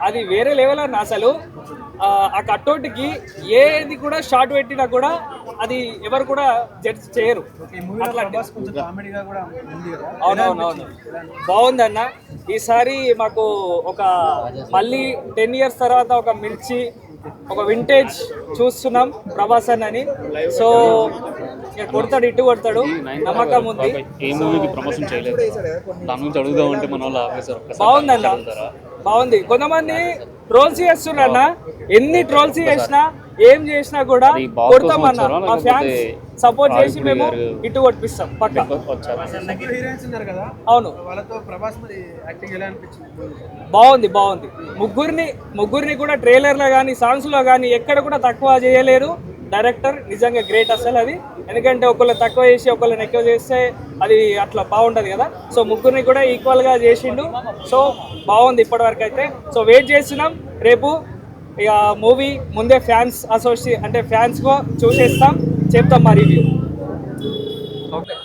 అది వేరే లెవెల్ అన్న అసలు. ఆ కట్అవుట్కి ఏది కూడా షార్ట్ పెట్టినా కూడా అది ఎవరు కూడా జడ్జ్ చేయరు. అవునవునవును, బాగుందన్న. ఈసారి మాకు ఒక మళ్ళీ 10 years తర్వాత ఒక మిర్చి, ఒక వింటేజ్ చూస్తున్నాం ప్రభాస్ అని. సో కొడతాడు, ఇటు కొడతాడు, నమ్మకం ఉంది. బాగుందన్న, బాగుంది. కొంతమంది ట్రోల్స్ చేస్తున్నారన్న, ఎన్ని ట్రోల్స్ చేసినా ఏం చేసినా కూడా కొడతామన్న. మా ఫ్యాన్స్ సపోర్ట్ చేసి మేము ఇటు కొట్టిస్తాం పక్క. అవును, బాగుంది బాగుంది. ముగ్గురిని కూడా ట్రైలర్లో కానీ సాంగ్స్లో కానీ ఎక్కడ కూడా తక్కువ చేయలేరు. డైరెక్టర్ నిజంగా గ్రేట్ అసలు అది. ఎందుకంటే ఒకళ్ళు తక్కువ చేసి ఒకళ్ళని ఎక్కువ చేస్తే అది అట్లా బాగుంటుంది కదా. సో ముగ్గురిని కూడా ఈక్వల్గా చేసిండు. సో బాగుంది ఇప్పటివరకు అయితే. సో వెయిట్ చేస్తున్నాం. రేపు ఇక మూవీ ముందే ఫ్యాన్స్ అంటే ఫ్యాన్స్గా చూసేస్తాం, చెప్తాం మా రివ్యూ.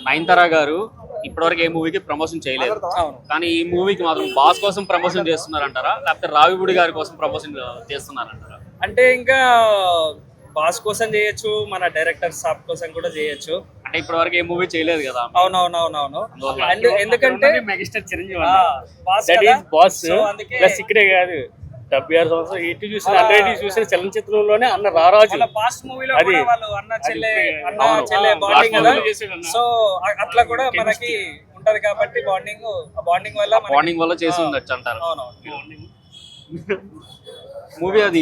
నయనతార గారు ఇప్పటివరకు ఏ మూవీకి ప్రమోషన్ చేయలేదు, కానీ ఈ మూవీకి మాత్రం బాస్ కోసం ప్రమోషన్ చేస్తున్నారంటారా, లేకపోతే రావిపూడి గారి కోసం ప్రమోషన్ చేస్తున్నారంటారా? అంటే ఇంకా బాస్ కోసం చేయొచ్చు, మన డైరెక్టర్ సాబ్ కోసం కూడా చేయొచ్చు. అంటే ఇప్పటి వరకు ఏ మూవీ చేయలేదు కదా. అవునవునవునవును. ఎందుకంటే మెగాస్టార్ చిరంజీవి బాస్ ప్లస్ ఇక్కడే కాదు, 70 సంవత్సరం ఇటు చూసిన ఆల్రెడీ చూసిన చలనచిత్రంలోనే అన్న రారాజు పాస్ట్ మూవీలో వాళ్ళు అన్న చెల్లె బాండింగ్ కదా. సో అట్లా కూడా మనకి ఉంటది కాబట్టి బాండింగ్ వల్ల చేసి ఉండొచ్చు అంటారు. మూవీ అది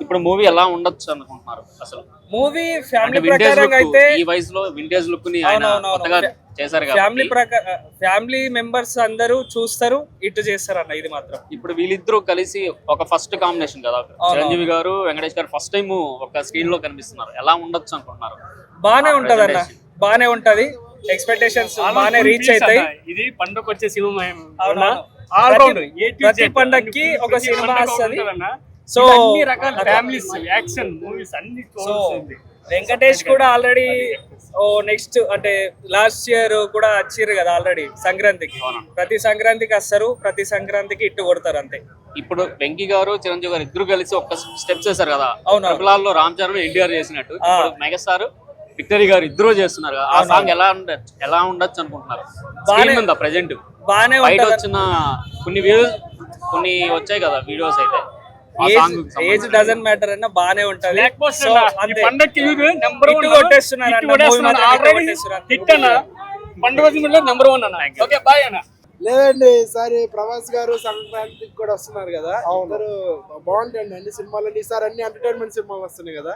ఇప్పుడు మూవీ ఎలా ఉండొచ్చు అనుకుంటున్నారు అసలు? మూవీ ఫ్యామిలీ ప్రకారం అయితే ఈ వయసులో వింటేజ్ లుక్ ని ఆయన కొత్తగా చేశారు కాబట్టి ఫ్యామిలీ మెంబర్స్ అందరూ చూస్తారు, ఇటు చేస్తారు అన్న. ఇది మాత్రం ఇప్పుడు వీళ్ళిద్దరూ కలిసి ఒక ఫస్ట్ కాంబినేషన్ కదా, చిరంజీవి గారు వెంకటేష్ గారు ఫస్ట్ టైం ఒక స్క్రీన్ లో కనిపిస్తున్నారు. ఎలా ఉండొచ్చు అనుకుంటున్నారు? బానే ఉంటది అన్న, బానే ఉంటది. ఎక్స్పెక్టేషన్స్ బానే రీచ్ అవుతాయి. ఇది పండుగ వచ్చే సినిమా, ప్రతి పండక్కి ఒక సినిమా వస్తుంది. సో ఫ్యామిలీస్ యాక్షన్ మూవీస్ అన్ని. సో వెంకటేష్ కూడా ఆల్రెడీ నెక్స్ట్ అంటే లాస్ట్ ఇయర్ కూడా వచ్చారు కదా ఆల్రెడీ సంక్రాంతికి. ప్రతి సంక్రాంతికి వస్తారు, ప్రతి సంక్రాంతికి ఇట్టు కొడతారు అంతే. ఇప్పుడు వెంకీ గారు చిరంజీవి గారు ఇద్దరు కలిసి ఒక స్టెప్స్ చేశారు కదా. అవును, రామ్ చరణ్ ఎన్టీఆర్ చేసినట్టు మెగాస్టార్ విక్టరీ గారు ఇద్దరు చేస్తున్నారు. ఆ సాంగ్ ఎలా ఉండొచ్చు అనుకుంటున్నారు? ప్రెజెంట్ బానే బయట వచ్చిన కొన్ని వచ్చాయి కదా వీడియోస్ అయితే, ఏజ్ డజంట్ మ్యాటర్ అన్న, బానే ఉంటది. లేదండి, ఈసారి ప్రభాస్ గారు సంక్రాంతికి కూడా వస్తున్నారు కదా, అందరూ బాగుంటాయండి అన్ని సినిమాలు. ఈసారి అన్ని ఎంటర్టైన్మెంట్ సినిమాలు వస్తున్నాయి కదా,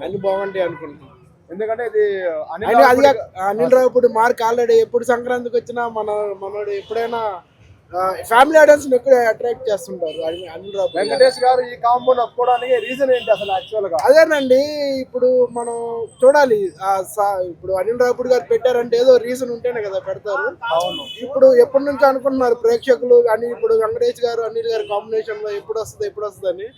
అన్ని బాగుంటాయి అనుకుంటున్నాను. ఎందుకంటే ఇది అనిల్ రావిపూడి మార్క్ ఆల్రెడీ ఎప్పుడు సంక్రాంతికి వచ్చినా మనోడు ఎప్పుడైనా ఫ్యామిలీ ఆడియన్స్ ఎక్కువ అట్రాక్ట్ చేస్తుంటారు. అనిల్ రావిపూడి వెంకటేష్ గారు ఈ కాంబోని ఒప్పుకోవడానికి రీజన్ ఏంటి అసలు? యాక్చువల్ గా అదేనండి, ఇప్పుడు మనం చూడాలి. ఇప్పుడు అనిల్ రావిపూడి గారు పెట్టారంటే ఏదో రీజన్ ఉంటేనే కదా పెడతారు. అవును, ఇప్పుడు ఎప్పటి నుంచి అనుకుంటున్నారు ప్రేక్షకులు కానీ, ఇప్పుడు వెంకటేష్ గారు అనిల్ గారి కాంబినేషన్ లో ఎప్పుడు వస్తుంది అని.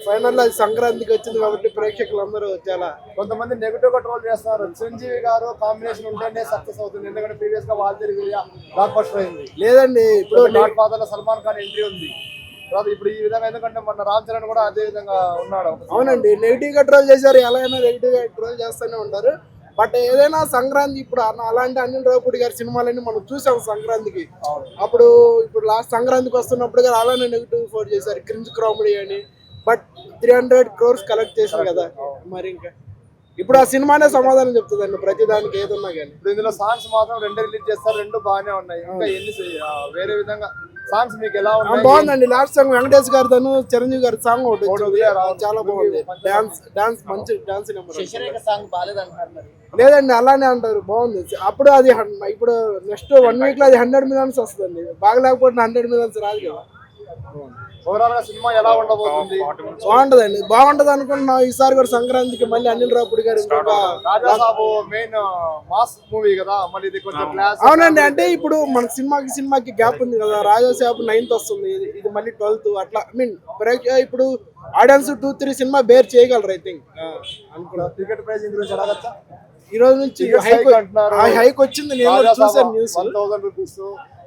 ఫైనల్ అది సంక్రాంతికి వచ్చింది కాబట్టి ప్రేక్షకులు అందరూ చాలా కొంతమంది నెగిటివ్ గా ట్రోల్ చేస్తున్నారు. చిరంజీవి గారు కాంబినేషన్ ఉంటేనే సక్సెస్ అవుతుంది, ఎందుకంటే ప్రీవియస్ గా వాళ్ళ బ్లాక్ బస్టర్ అయింది. లేదండి, ఇప్పుడు గాడ్ ఫాదర్ లో సల్మాన్ ఖాన్ ఎంట్రీ ఉంది. తర్వాత ఇప్పుడు ఈ విధంగా, ఎందుకంటే మన రామ్ చరణ్ కూడా అదే విధంగా ఉన్నాడు. అవునండి, నెగిటివ్ గా ట్రోల్ చేశారు. ఎలా అయినా నెగిటివ్ గా ట్రోల్ చేస్తూనే ఉంటారు. బట్ ఏదైనా సంక్రాంతి ఇప్పుడు అలాంటి అనిల్ రావిపూడి గారి సినిమాలన్నీ మనం చూసాం సంక్రాంతికి. ఇప్పుడు లాస్ట్ సంక్రాంతికి వస్తున్నప్పుడు గారు అలానే నెగిటివ్ ఫోర్ చేశారు, క్రింజ్ కామెడీ అని. బట్ 300 crores కలెక్ట్ చేశారు కదా, మరి ఇంకా ఇప్పుడు ఆ సినిమానే సమాధానం చెప్తుందండి ప్రతి దానికి ఏదన్నా కానీ. ఇప్పుడు ఇందులో సాంగ్స్ మాత్రం 2 రిలీజ్ చేస్తారు, 2 బాగానే ఉన్నాయి. ఇంకా ఎన్ని వేరే విధంగా సాంగ్స్ మీకు ఎలా ఉన్నాయి? బాగుందండి. లాస్ట్ సాంగ్ వెంకటేష్ గారితో చిరంజీవి గారి సాంగ్ ఒకటి చాలా బాగుంది. డాన్స్ మంచి డాన్స్ నెంబర్. లేదండి, అలానే అంటారు, బాగుంది. అప్పుడు అది ఇప్పుడు నెక్స్ట్ 1 week లో అది 100 millions వస్తుందండి. బాగలేకపోతే 100 millions రాదు కదా. ఓవరాల్ గా సినిమా ఎలా ఉండబోతుంది? బాగుంటదండి, బాగుంటది అనుకుంటున్నాం. ఈసారి కూడా సంక్రాంతికి మళ్ళీ అనిల్ రావిపూడి గారు మెయిన్ మాస్ మూవీ కదా, మళ్ళీ ఇది కొంచెం క్లాస్. అవునండి, అంటే ఇప్పుడు మన సినిమాకి గ్యాప్ ఉంది కదా. రాజాసాబ్ 9th వస్తుంది, ఇది మళ్ళీ 12th అట్లా. ఇప్పుడు ఆడియన్స్ 2-3 సినిమా బేర్ చేయగలరు ఐ థింక్ అనుకున్నా. టికెట్ ప్రైస్ గురించి అడగచ్చా? ఈ రోజు నుంచి హైక్ వచ్చింది, నేను చూసాను న్యూస్. 1000 రూపీస్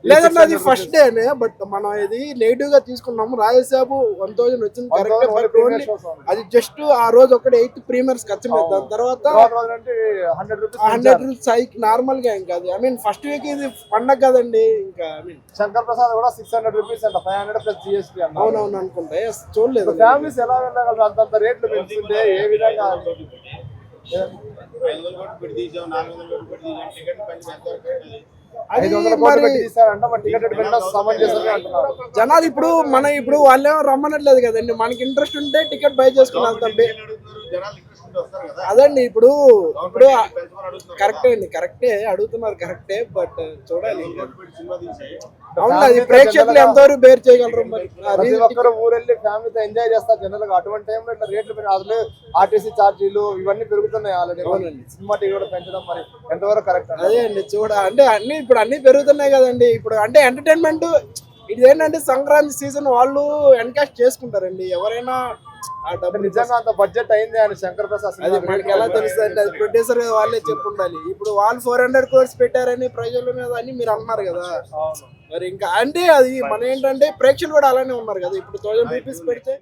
లేదంటే అది ఫస్ట్ డేనే, బట్ మనం ఇది నెగిటివ్ గా తీసుకున్నాము. రాజసాబు 1000 వచ్చింది కరెక్ట్, బట్ ఓన్లీ అది జస్ట్ ఆ రోజు ఒకటి 8 ప్రీమియర్స్ ఖర్చు మీద, దాని తర్వాత 100 రూపీస్ సైకి నార్మల్ గా ఇంకా అది. ఐ మీన్ ఫస్ట్ వీక్ ఇది పండగ కదండి ఇంకా. ఐ మీన్ శంకర్ ప్రసాద్ కూడా 600 రూపీస్ అంట, 500 ప్లస్ జిఎస్టీ అన్న. అవునవును అనుకుంటా. Yes, చూడలేదు. ఫ్యామిలీస్ ఎలా వెళ్ళగలరు అంతంత రేట్లు పెంచుతుంటే ఏ విధంగా? 500 కోట్లు పెట్టి తీశారంట, మరి టికెట్ పెట్టినా సమంజసమే అంటున్నారు జనాలు. ఇప్పుడు వాళ్ళేమో రమ్మనట్లేదు కదండి, మనకి ఇంట్రెస్ట్ ఉంటే టికెట్ బై చేసుకుని వెళ్తాం. అదండి ఇప్పుడు కరెక్టే అడుగుతున్నారు, కరెక్టే, బట్ చూడాలి. అవును, అది ప్రేక్షకులు ఎంతవరకు బేర్ చేయగలరు. మరి ప్రతి ఒక్కరు ఊరెళ్ళి ఫ్యామిలీతో ఎంజాయ్ చేస్తారు జనరల్ గా. అటువంటి టైంలో ఇట్లా రేట్లు పెరిగి అసలు ఆర్టీసీ ఛార్జీలు ఇవన్నీ పెరుగుతున్నాయి ఆల్రెడీ. సినిమా టికెట్ కూడా పెంచడం మరి ఎంతవరకు కరెక్ట్? అదే అండి అంటే అన్ని పెరుగుతున్నాయి కదండి. ఇప్పుడు అంటే ఎంటర్టైన్మెంట్ ఇది ఏంటంటే సంక్రాంతి సీజన్ వాళ్ళు ఎన్కాస్ట్ చేసుకుంటారండి ఎవరైనా. ఆ డబ్బు నిజంగా అంత బడ్జెట్ అయింది అని శంకర్ ప్రసాద్. అది మనకి ఎలా తెలుస్తుంది? అది ప్రొడ్యూసర్ వాళ్ళే చెప్పుండాలి. ఇప్పుడు వాళ్ళు 400 crores పెట్టారని ప్రజల మీద అని మీరు అంటున్నారు కదా. మరి ఇంకా అంటే అది మన ఏంటంటే ప్రేక్షకులు కూడా అలానే ఉన్నారు కదా. ఇప్పుడు 1000 రూపీస్ పెడితే